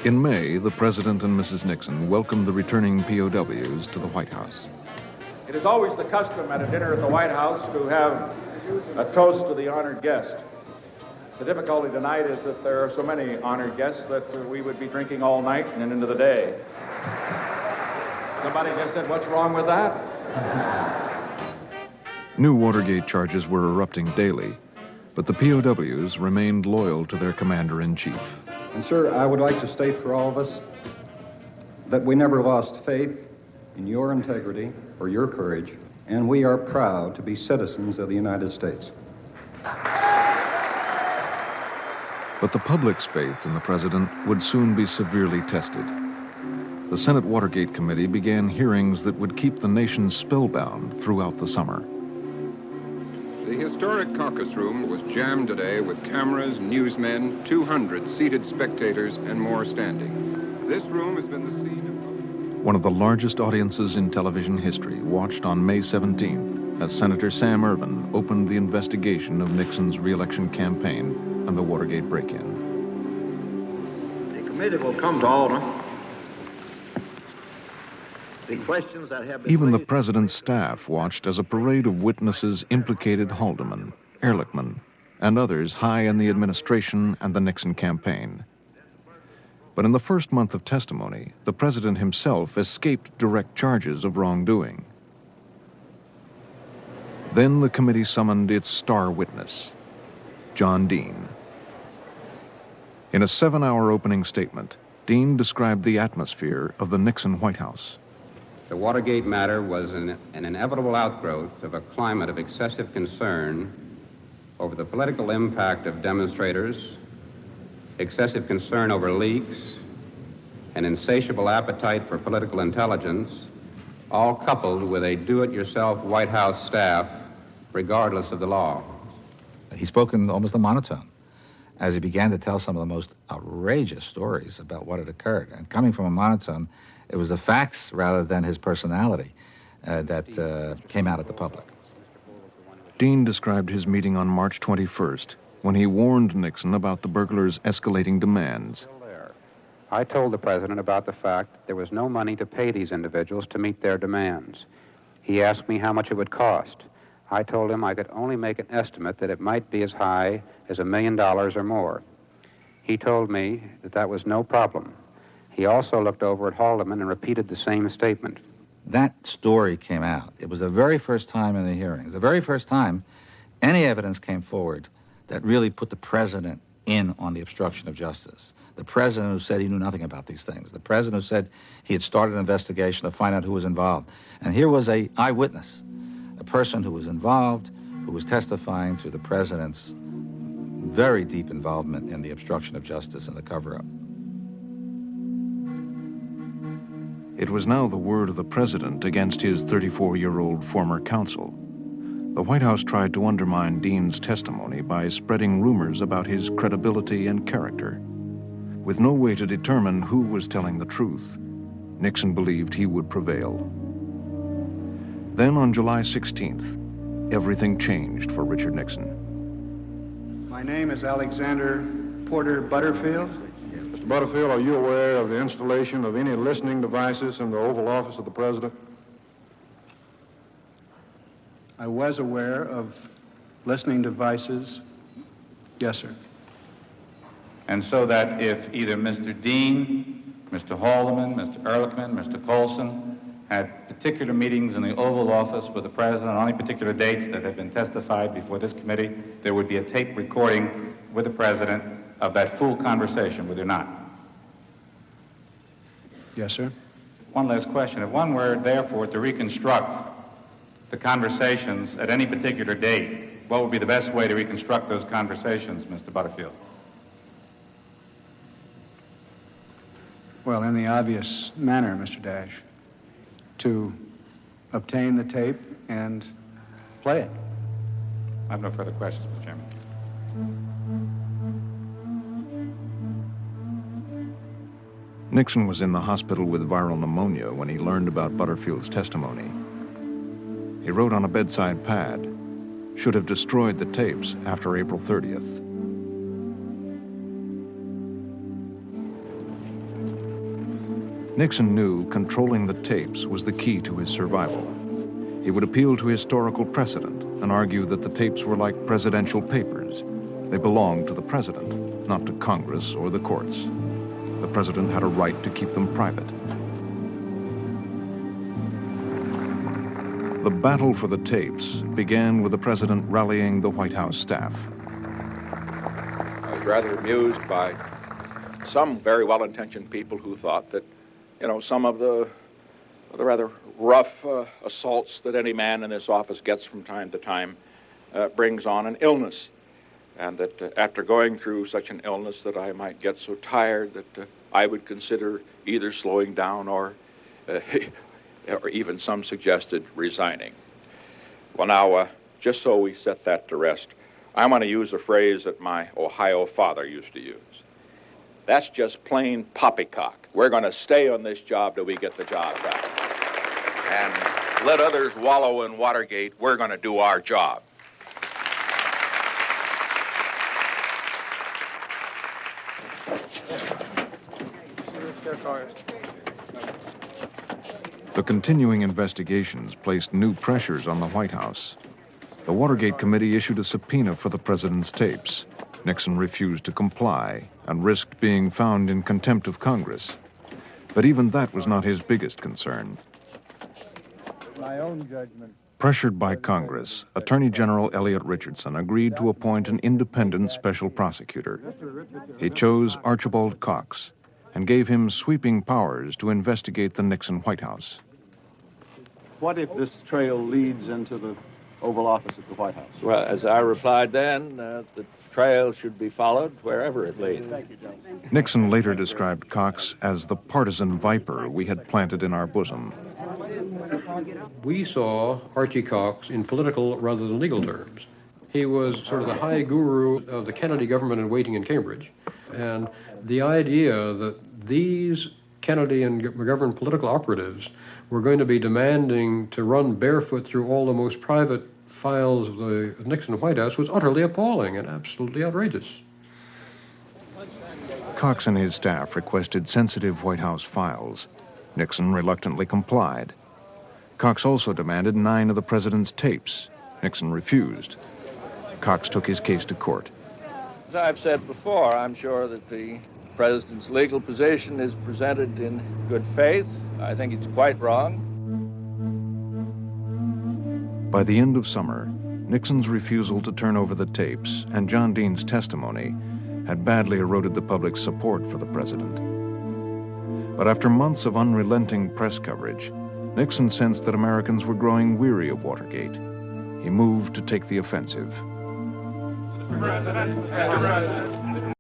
In May, the President and Mrs. Nixon welcomed the returning POWs to the White House. It is always the custom at a dinner at the White House to have a toast to the honored guest. The difficulty tonight is that there are so many honored guests that we would be drinking all night and into the day. Somebody just said, "What's wrong with that?" New Watergate charges were erupting daily, but the POWs remained loyal to their commander-in-chief. And sir, I would like to state for all of us that we never lost faith in your integrity or your courage, and we are proud to be citizens of the United States. But the public's faith in the president would soon be severely tested. The Senate Watergate Committee began hearings that would keep the nation spellbound throughout the summer. The historic caucus room was jammed today with cameras, newsmen, 200 seated spectators, and more standing. This room has been the scene of... One of the largest audiences in television history watched on May 17th as Senator Sam Ervin opened the investigation of Nixon's re-election campaign and the Watergate break-in. The committee will come to order. The questions that have been Even the president's staff watched as a parade of witnesses implicated Haldeman, Ehrlichman, and others high in the administration and the Nixon campaign. But in the first month of testimony, the president himself escaped direct charges of wrongdoing. Then the committee summoned its star witness, John Dean. In a 7-hour opening statement, Dean described the atmosphere of the Nixon White House. The Watergate matter was an inevitable outgrowth of a climate of excessive concern over the political impact of demonstrators, excessive concern over leaks, an insatiable appetite for political intelligence, all coupled with a do-it-yourself White House staff, regardless of the law. He spoke in almost a monotone as he began to tell some of the most outrageous stories about what had occurred. And coming from a monotone, it was the facts rather than his personality that came out at the public. Dean described his meeting on March 21st when he warned Nixon about the burglars' escalating demands. I told the president about the fact that there was no money to pay these individuals to meet their demands. He asked me how much it would cost. I told him I could only make an estimate that it might be as high as $1 million or more. He told me that that was no problem. He also looked over at Haldeman and repeated the same statement. That story came out. It was the very first time in the hearings, the very first time any evidence came forward that really put the president in on the obstruction of justice. The president who said he knew nothing about these things. The president who said he had started an investigation to find out who was involved. And here was an eyewitness, a person who was involved, who was testifying to the president's very deep involvement in the obstruction of justice and the cover-up. It was now the word of the president against his 34-year-old former counsel. The White House tried to undermine Dean's testimony by spreading rumors about his credibility and character. With no way to determine who was telling the truth, Nixon believed he would prevail. Then on July 16th, everything changed for Richard Nixon. My name is Alexander Porter Butterfield. Mr. Butterfield, are you aware of the installation of any listening devices in the Oval Office of the President? I was aware of listening devices. Yes, sir. And so that if either Mr. Dean, Mr. Haldeman, Mr. Ehrlichman, Mr. Colson had particular meetings in the Oval Office with the President on any particular dates that have been testified before this committee, there would be a tape recording with the President of that full conversation, would there not? Yes, sir. One last question. If one were, therefore, to reconstruct the conversations at any particular date, what would be the best way to reconstruct those conversations, Mr. Butterfield? Well, in the obvious manner, Mr. Dash, to obtain the tape and play it. I have no further questions, Mr. Chairman. Nixon was in the hospital with viral pneumonia when he learned about Butterfield's testimony. He wrote on a bedside pad, "Should have destroyed the tapes after April 30th. Nixon knew controlling the tapes was the key to his survival. He would appeal to historical precedent and argue that the tapes were like presidential papers. They belonged to the president, not to Congress or the courts. The president had a right to keep them private. The battle for the tapes began with the president rallying the White House staff. I was rather amused by some very well-intentioned people who thought that, some of the rather rough assaults that any man in this office gets from time to time brings on an illness. And that after going through such an illness that I might get so tired that I would consider either slowing down or even some suggested resigning. Well, now, just so we set that to rest, I want to use a phrase that my Ohio father used to use. That's just plain poppycock. We're going to stay on this job till we get the job done. And let others wallow in Watergate. We're going to do our job. The continuing investigations placed new pressures on the White House. The Watergate Committee issued a subpoena for the president's tapes. Nixon refused to comply and risked being found in contempt of Congress. But even that was not his biggest concern. My own judgment. Pressured by Congress, Attorney General Elliot Richardson agreed to appoint an independent special prosecutor. He chose Archibald Cox and gave him sweeping powers to investigate the Nixon White House. What if this trail leads into the Oval Office at the White House? Well, as I replied then, the trail should be followed wherever it leads. Nixon later described Cox as the partisan viper we had planted in our bosom. We saw Archie Cox in political rather than legal terms. He was sort of the high guru of the Kennedy government in waiting in Cambridge. And the idea that these Kennedy and McGovern political operatives were going to be demanding to run barefoot through all the most private files of the Nixon White House was utterly appalling and absolutely outrageous. Cox and his staff requested sensitive White House files. Nixon reluctantly complied. Cox also demanded 9 of the president's tapes. Nixon refused. Cox took his case to court. As I've said before, I'm sure that the president's legal position is presented in good faith. I think it's quite wrong. By the end of summer, Nixon's refusal to turn over the tapes and John Dean's testimony had badly eroded the public's support for the president. But after months of unrelenting press coverage, Nixon sensed that Americans were growing weary of Watergate. He moved to take the offensive. Mr. President.